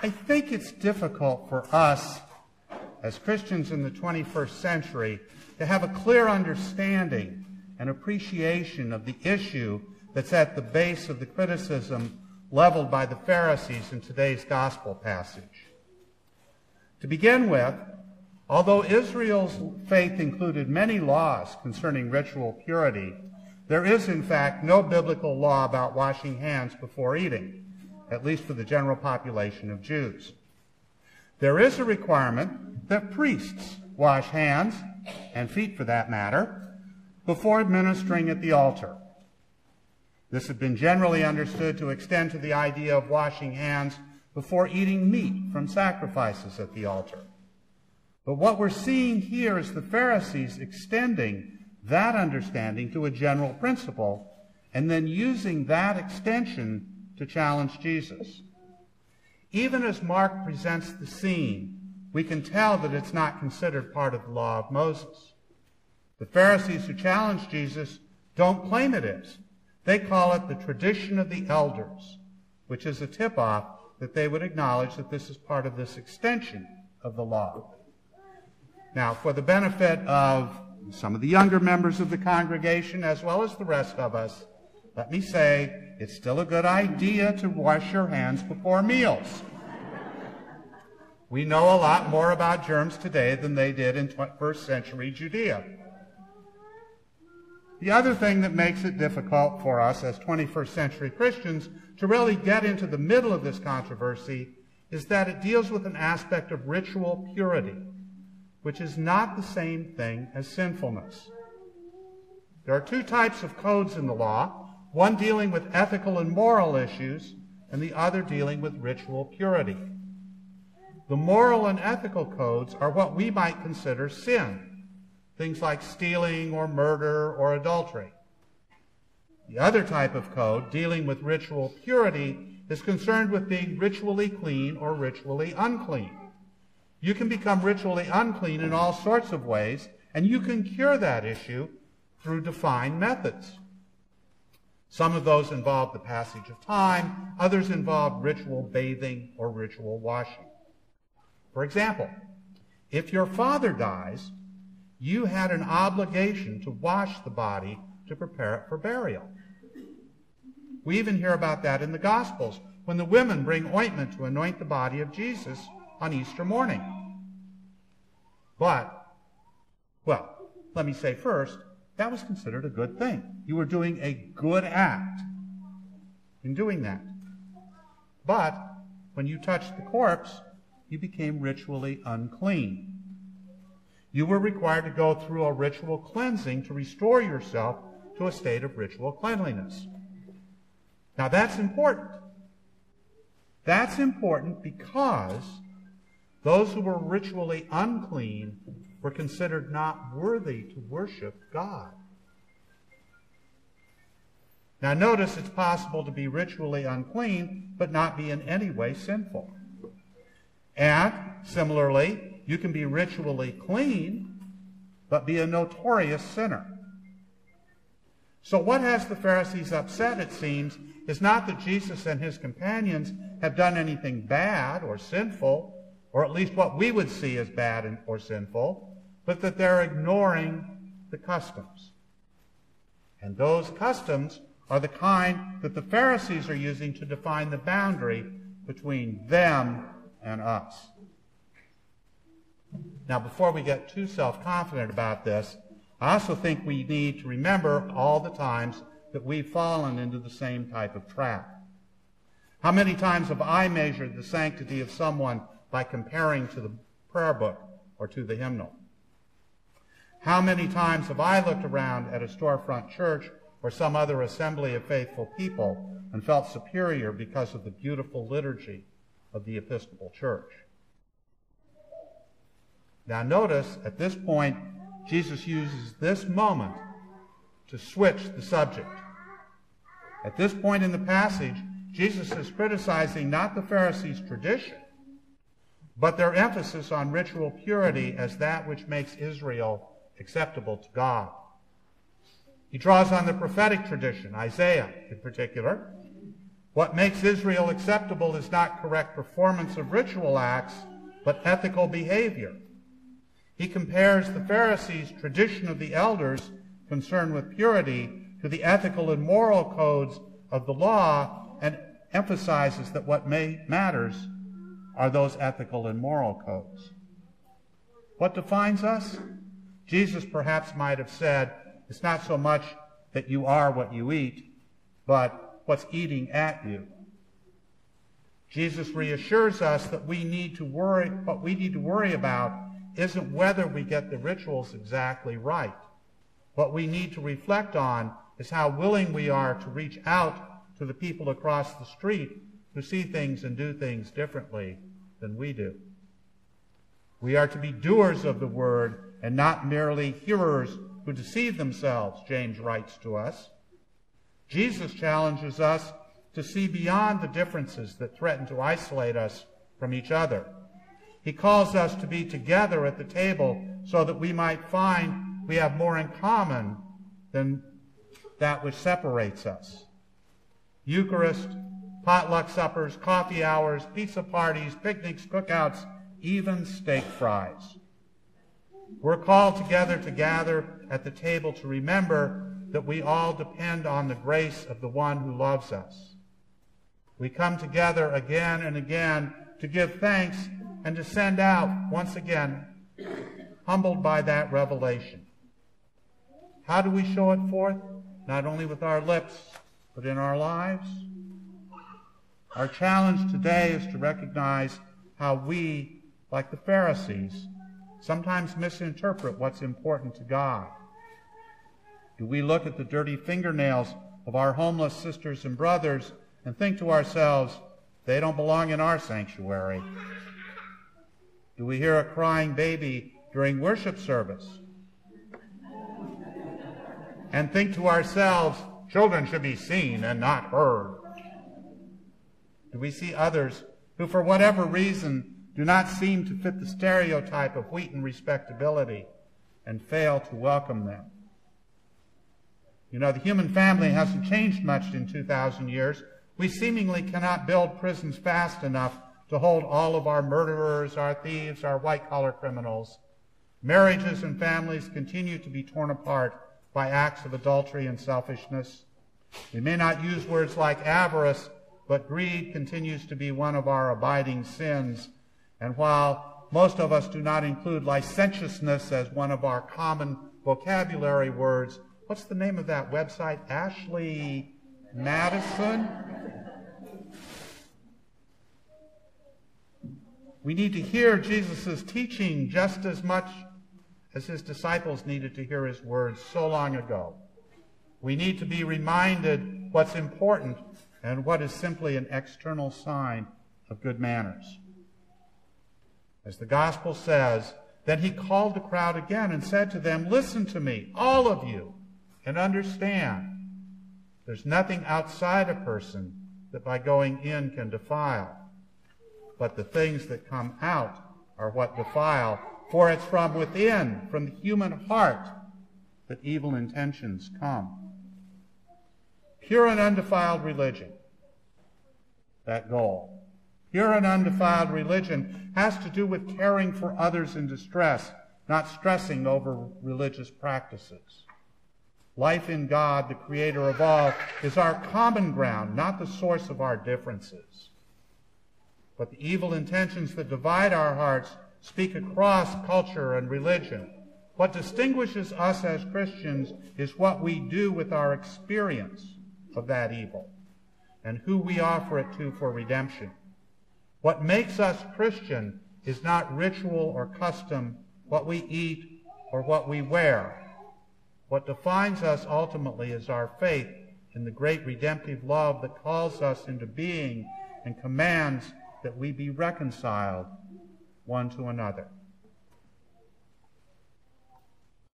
I think it's difficult for us as Christians in the 21st century to have a clear understanding and appreciation of the issue that's at the base of the criticism leveled by the Pharisees in today's gospel passage. To begin with, although Israel's faith included many laws concerning ritual purity, there is in fact no biblical law about washing hands before eating, at least for the general population of Jews. There is a requirement that priests wash hands, and feet for that matter, before administering at the altar. This had been generally understood to extend to the idea of washing hands before eating meat from sacrifices at the altar. But what we're seeing here is the Pharisees extending that understanding to a general principle and then using that extension to challenge Jesus. Even as Mark presents the scene, we can tell that it's not considered part of the law of Moses. The Pharisees who challenge Jesus don't claim it is. They call it the tradition of the elders, which is a tip-off that they would acknowledge that this is part of this extension of the law. Now, for the benefit of some of the younger members of the congregation, as well as the rest of us, let me say it's still a good idea to wash your hands before meals. We know a lot more about germs today than they did in first century Judea. The other thing that makes it difficult for us as 21st century Christians to really get into the middle of this controversy is that it deals with an aspect of ritual purity, which is not the same thing as sinfulness. There are two types of codes in the law, one dealing with ethical and moral issues, and the other dealing with ritual purity. The moral and ethical codes are what we might consider sin, things like stealing or murder or adultery. The other type of code, dealing with ritual purity, is concerned with being ritually clean or ritually unclean. You can become ritually unclean in all sorts of ways, and you can cure that issue through defined methods. Some of those involve the passage of time, others involve ritual bathing or ritual washing. For example, if your father dies, you had an obligation to wash the body to prepare it for burial. We even hear about that in the Gospels, when the women bring ointment to anoint the body of Jesus on Easter morning. But, well, let me say first, that was considered a good thing. You were doing a good act in doing that. But when you touched the corpse, you became ritually unclean. You were required to go through a ritual cleansing to restore yourself to a state of ritual cleanliness. Now that's important. That's important because those who were ritually unclean were considered not worthy to worship God. Now notice it's possible to be ritually unclean but not be in any way sinful. And similarly, you can be ritually clean but be a notorious sinner. So what has the Pharisees upset, it seems, is not that Jesus and his companions have done anything bad or sinful, or at least what we would see as bad or sinful, but that they're ignoring the customs. And those customs are the kind that the Pharisees are using to define the boundary between them and us. Now, before we get too self-confident about this, I also think we need to remember all the times that we've fallen into the same type of trap. How many times have I measured the sanctity of someone by comparing to the prayer book or to the hymnal? How many times have I looked around at a storefront church or some other assembly of faithful people and felt superior because of the beautiful liturgy of the Episcopal Church? Now notice, at this point, Jesus uses this moment to switch the subject. At this point in the passage, Jesus is criticizing not the Pharisees' tradition, but their emphasis on ritual purity as that which makes Israel acceptable to God. He draws on the prophetic tradition, Isaiah in particular, What makes Israel acceptable is not correct performance of ritual acts, but ethical behavior. He compares the Pharisees' tradition of the elders concerned with purity to the ethical and moral codes of the law and emphasizes that what matters are those ethical and moral codes. What defines us? Jesus perhaps might have said, it's not so much that you are what you eat, but what's eating at you. Jesus reassures us that what we need to worry about isn't whether we get the rituals exactly right. What we need to reflect on is how willing we are to reach out to the people across the street who see things and do things differently than we do. We are to be doers of the word and not merely hearers who deceive themselves, James writes to us. Jesus challenges us to see beyond the differences that threaten to isolate us from each other. He calls us to be together at the table so that we might find we have more in common than that which separates us. Eucharist, potluck suppers, coffee hours, pizza parties, picnics, cookouts, even steak fries. We're called together to gather at the table to remember that we all depend on the grace of the one who loves us. We come together again and again to give thanks and to send out, once again, humbled by that revelation. How do we show it forth? Not only with our lips, but in our lives. Our challenge today is to recognize how we, like the Pharisees, sometimes misinterpret what's important to God. Do we look at the dirty fingernails of our homeless sisters and brothers and think to ourselves, they don't belong in our sanctuary? Do we hear a crying baby during worship service and think to ourselves, children should be seen and not heard? Do we see others who, for whatever reason, do not seem to fit the stereotype of Wheaton respectability and fail to welcome them? You know, the human family hasn't changed much in 2,000 years. We seemingly cannot build prisons fast enough to hold all of our murderers, our thieves, our white-collar criminals. Marriages and families continue to be torn apart by acts of adultery and selfishness. We may not use words like avarice, but greed continues to be one of our abiding sins. And while most of us do not include licentiousness as one of our common vocabulary words, what's the name of that website? Ashley Madison? We need to hear Jesus' teaching just as much as his disciples needed to hear his words so long ago. We need to be reminded what's important and what is simply an external sign of good manners. As the gospel says, then he called the crowd again and said to them, listen to me, all of you, and understand. There's nothing outside a person that by going in can defile. But the things that come out are what defile. For it's from within, from the human heart, that evil intentions come. Pure and undefiled religion, that goal. Pure and undefiled religion has to do with caring for others in distress, not stressing over religious practices. Life in God, the creator of all, is our common ground, not the source of our differences. But the evil intentions that divide our hearts speak across culture and religion. What distinguishes us as Christians is what we do with our experience of that evil and who we offer it to for redemption. What makes us Christian is not ritual or custom, what we eat or what we wear. What defines us ultimately is our faith in the great redemptive love that calls us into being and commands that we be reconciled one to another.